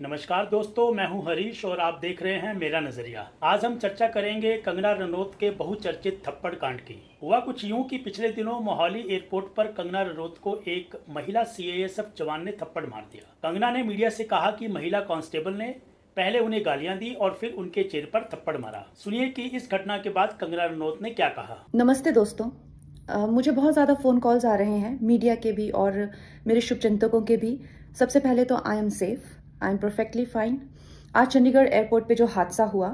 नमस्कार दोस्तों, मैं हूं हरीश और आप देख रहे हैं मेरा नजरिया। आज हम चर्चा करेंगे कंगना रनौत के बहुचर्चित थप्पड़ कांड की। हुआ कुछ यूं कि पिछले दिनों मोहाली एयरपोर्ट पर कंगना रनौत को एक महिला सीआईएसएफ जवान ने थप्पड़ मार दिया। कंगना ने मीडिया से कहा कि महिला कांस्टेबल ने पहले उन्हें गालियां दी और फिर उनके चेहरे पर थप्पड़ मारा। सुनिए कि इस घटना के बाद कंगना रनौत ने क्या कहा। नमस्ते दोस्तों, मुझे बहुत ज़्यादा फ़ोन कॉल्स आ रहे हैं मीडिया के भी और मेरे शुभचिंतकों के भी। सबसे पहले तो I am safe, I am perfectly fine. आज चंडीगढ़ एयरपोर्ट पे जो हादसा हुआ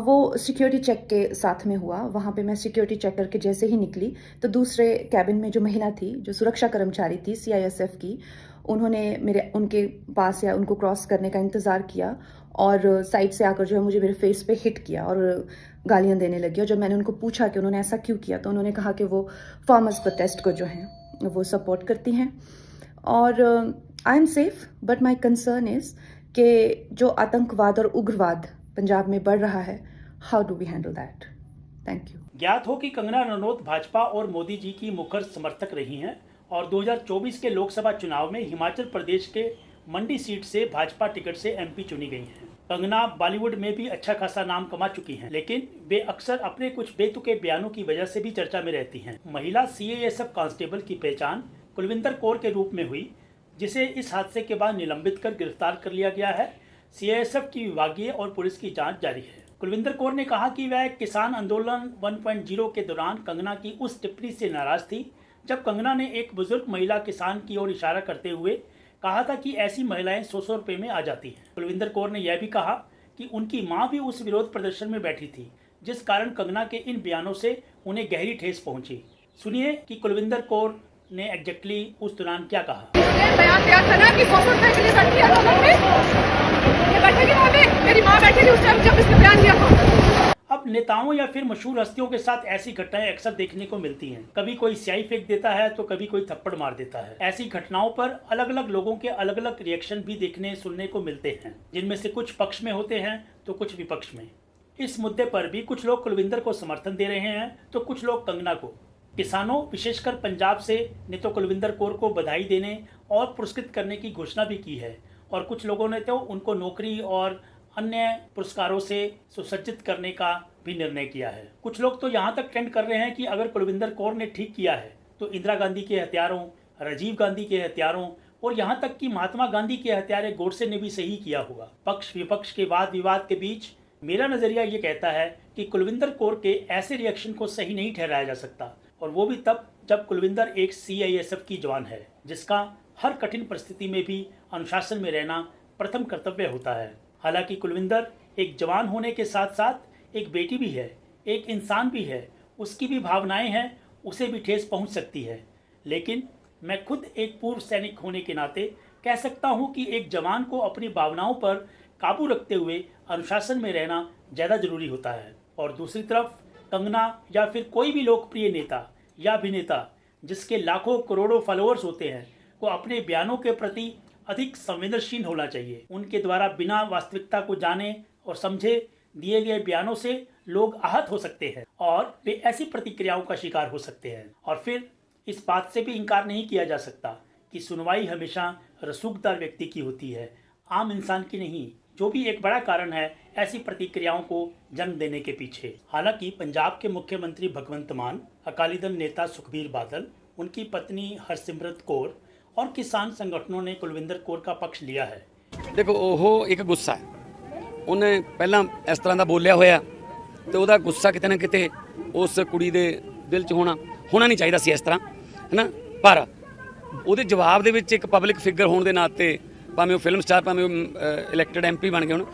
वो सिक्योरिटी चेक के साथ में हुआ। वहाँ पे मैं सिक्योरिटी चेक करके जैसे ही निकली तो दूसरे कैबिन में जो महिला थी, जो सुरक्षा कर्मचारी थी सीआईएसएफ की, उन्होंने उनके पास या उनको क्रॉस करने का इंतज़ार किया और साइड से आकर जो है मुझे मेरे फेस पे हिट किया और गालियां देने लगी। और जब मैंने उनको पूछा कि उन्होंने ऐसा क्यों किया तो उन्होंने कहा कि वो फार्मर्स प्रोटेस्ट को जो है वो सपोर्ट करती हैं। और I am safe, but my concern is कि जो आतंकवाद और उग्रवाद पंजाब में बढ़ रहा है, how do we handle that. Thank you. ज्ञात हो कि कंगना रनौत भाजपा और मोदी जी की मुखर समर्थक रही हैं और 2024 के लोकसभा चुनाव में हिमाचल प्रदेश के मंडी सीट से भाजपा टिकट से एमपी चुनी गई हैं। कंगना बॉलीवुड में भी अच्छा खासा नाम कमा चुकी हैं, लेकिन वे अक्सर अपने कुछ बेतुके बयानों की वजह से भी चर्चा में रहती हैं। महिला सीआईएसएफ कांस्टेबल की पहचान कुलविंदर कौर के रूप में हुई, जिसे इस हादसे के बाद निलंबित कर गिरफ्तार कर लिया गया है। सीआईएसएफ की विभागीय और पुलिस की जांच जारी है। कुलविंदर कौर ने कहा कि वह किसान आंदोलन 1.0 के दौरान कंगना की उस टिप्पणी से नाराज थी जब कंगना ने एक बुजुर्ग महिला किसान की ओर इशारा करते हुए कहा था कि ऐसी महिलाएं 100 रुपए में आ जाती हैं। कुलविंदर कौर ने यह भी कहा कि उनकी मां भी उस विरोध प्रदर्शन में बैठी थी, जिस कारण कंगना के इन बयानों से उन्हें गहरी ठेस पहुंची। सुनिए कि कुलविंदर कौर ने एग्जैक्टली उस दौरान क्या कहा। बयान दिया था ना कि 100 रुपए के लिए बैठी है रोड पे, ये बैठेगी वहाँ पे, मेरी माँ बैठेगी उस टाइम जब इसने बयान दिया था। अब नेताओं या फिर मशहूर हस्तियों के साथ ऐसी घटनाएं अक्सर देखने को मिलती हैं। कभी कोई स्याही फेंक देता है तो कभी कोई थप्पड़ मार देता है। ऐसी घटनाओं पर अलग अलग लोगों के अलग अलग रिएक्शन भी देखने सुनने को मिलते हैं, जिनमें से कुछ पक्ष में होते हैं तो कुछ विपक्ष में। इस मुद्दे पर भी कुछ लोग कुलविंदर को समर्थन दे रहे हैं तो कुछ लोग कंगना को। किसानों, विशेषकर पंजाब से ने तो कुलविंदर कौर को बधाई देने और पुरस्कृत करने की घोषणा भी की है और कुछ लोगों ने तो उनको नौकरी और अन्य पुरस्कारों से सुसज्जित करने का भी निर्णय किया है। कुछ लोग तो यहाँ तक ट्रेंड कर रहे हैं कि अगर कुलविंदर कौर ने ठीक किया है तो इंदिरा गांधी के हत्यारों, राजीव गांधी के हत्यारों और यहाँ तक कि महात्मा गांधी के हत्यारे गोडसे ने भी सही किया होगा। पक्ष विपक्ष के वाद विवाद के बीच मेरा नजरिया ये कहता है कि कुलविंदर कौर के ऐसे रिएक्शन को सही नहीं ठहराया जा सकता, और वो भी तब जब कुलविंदर एक सीआईएसएफ की जवान है, जिसका हर कठिन परिस्थिति में भी अनुशासन में रहना प्रथम कर्तव्य होता है। हालांकि कुलविंदर एक जवान होने के साथ साथ एक बेटी भी है, एक इंसान भी है, उसकी भी भावनाएं हैं, उसे भी ठेस पहुंच सकती है। लेकिन मैं खुद एक पूर्व सैनिक होने के नाते कह सकता हूं कि एक जवान को अपनी भावनाओं पर काबू रखते हुए अनुशासन में रहना ज़्यादा जरूरी होता है। और दूसरी तरफ कंगना या फिर कोई भी लोकप्रिय नेता या अभिनेता जिसके लाखों करोड़ों फॉलोअर्स होते हैं को अपने बयानों के प्रति अधिक संवेदनशील होना चाहिए। उनके द्वारा बिना वास्तविकता को जाने और समझे दिए गए बयानों से लोग आहत हो सकते हैं और वे ऐसी प्रतिक्रियाओं का शिकार हो सकते हैं। और फिर इस बात से भी इनकार नहीं किया जा सकता कि सुनवाई हमेशा रसूखदार व्यक्ति की होती है, आम इंसान की नहीं, जो भी एक बड़ा कारण है ऐसी प्रतिक्रियाओं को जन्म देने के पीछे। हालांकि पंजाब के मुख्यमंत्री भगवंत मान, अकाली दल नेता सुखबीर बादल, उनकी पत्नी हरसिमरत कौर और किसान संगठनों ने कुलविंदर कौर का पक्ष लिया है। देखो, ਉਹ ਇੱਕ ਗੁੱਸਾ ਹੈ, ਉਹਨੇ ਪਹਿਲਾਂ ਇਸ ਤਰ੍ਹਾਂ ਦਾ ਬੋਲਿਆ ਹੋਇਆ ਤੇ ਉਹਦਾ ਗੁੱਸਾ ਕਿਤੇ ਨਾ ਕਿਤੇ ਉਸ ਕੁੜੀ ਦੇ ਦਿਲ 'ਚ ਹੋਣਾ ਨਹੀਂ ਚਾਹੀਦਾ ਸੀ ਇਸ ਤਰ੍ਹਾਂ, ਹੈ ਨਾ। ਪਰ ਉਹਦੇ ਜਵਾਬ ਦੇ ਵਿੱਚ ਇੱਕ ਪਬਲਿਕ ਫਿਗਰ ਹੋਣ ਦੇ ਨਾਤੇ, ਭਾਵੇਂ ਉਹ ਫਿਲਮ ਸਟਾਰ, ਭਾਵੇਂ ਉਹ ਇਲੈਕਟਡ ਐਮਪੀ ਬਣ ਗਏ ਹੁਣ,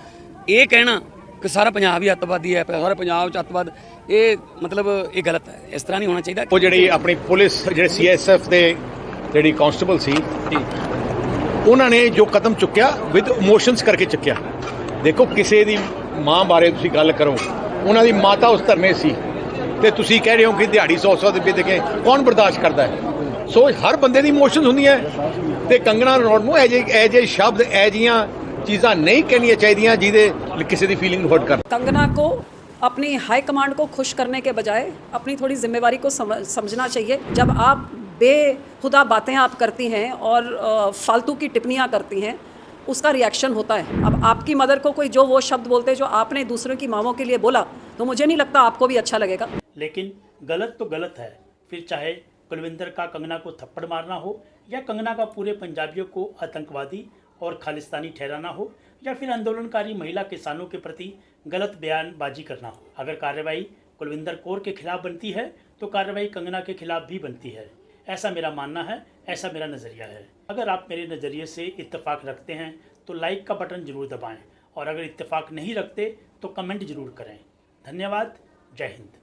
ਇਹ ਕਹਿਣਾ ਕਿ ਸਾਰਾ ਪੰਜਾਬ ਹੀ ਅੱਤਵਾਦੀ ਹੈ, ਸਾਰਾ ਪੰਜਾਬ 'ਚ ਅੱਤਵਾਦ, ਇਹ ਮਤਲਬ ਇਹ ਗਲਤ ਹੈ। ਇਸ ਤਰ੍ਹਾਂ ਨਹੀਂ ਹੋਣਾ ਚਾਹੀਦਾ। ਉਹ ਜਿਹੜੀ ਆਪਣੀ ਪੁਲਿਸ, ਜਿਹੜੇ ਸੀਐਸਐਫ ਦੇ ਜਿਹੜੀ ਕਾਂਸਟੇਬਲ ਸੀ, ਉਹਨਾਂ ਨੇ ਜੋ ਕਦਮ ਚੁੱਕਿਆ ਵਿਦ ਇਮੋਸ਼ਨਸ ਕਰਕੇ ਚੁੱਕਿਆ। ਦੇਖੋ, ਕਿਸੇ ਦੀ ਮਾਂ ਬਾਰੇ ਤੁਸੀਂ ਗੱਲ ਕਰੋ, ਉਹਨਾਂ ਦੀ ਮਾਤਾ ਉਸ ਧਰਨੇ ਸੀ ਤੇ ਤੁਸੀਂ ਕਹਿ ਰਹੇ ਹੋ ਕਿ ਦਿਹਾੜੀ 100 ਰੁਪਏ ਦੇ ਕੇ ਕੌਣ ਬਰਦਾਸ਼ਤ ਕਰਦਾ ਹੈ। ਸੋ ਹਰ ਬੰਦੇ ਦੀ ਇਮੋਸ਼ਨਸ ਹੁੰਦੀਆਂ ਤੇ ਕੰਗਨਾ ਰਣੌਤ ਨੂੰ ਇਹ ਜਿਹੇ ਸ਼ਬਦ, ਇਹ ਜਿਹੀਆਂ चीज़ा नहीं कहनी चाहिए जिदे किसी की फीलिंग हर्ट कर। कंगना को अपनी हाई कमांड को खुश करने के बजाय अपनी थोड़ी जिम्मेवारी को समझना चाहिए। जब आप बेहुदा बातें आप करती हैं और फालतू की टिप्पणियां करती हैं उसका रिएक्शन होता है। अब आपकी मदर को कोई जो वो शब्द बोलते हैं जो आपने दूसरों की मामों के लिए बोला, तो मुझे नहीं लगता आपको भी अच्छा लगेगा। लेकिन गलत तो गलत है, फिर चाहे कुलविंदर का कंगना को थप्पड़ मारना हो या कंगना का पूरे पंजाबियों को आतंकवादी और खालिस्तानी ठहराना हो या फिर आंदोलनकारी महिला किसानों के प्रति गलत बयानबाजी करना हो। अगर कार्रवाई कुलविंदर कौर के खिलाफ बनती है तो कार्रवाई कंगना के खिलाफ भी बनती है। ऐसा मेरा मानना है, ऐसा मेरा नज़रिया है। अगर आप मेरे नज़रिए से इत्तेफाक रखते हैं तो लाइक का बटन ज़रूर दबाएं और अगर इत्तेफाक नहीं रखते तो कमेंट ज़रूर करें। धन्यवाद। जय हिंद।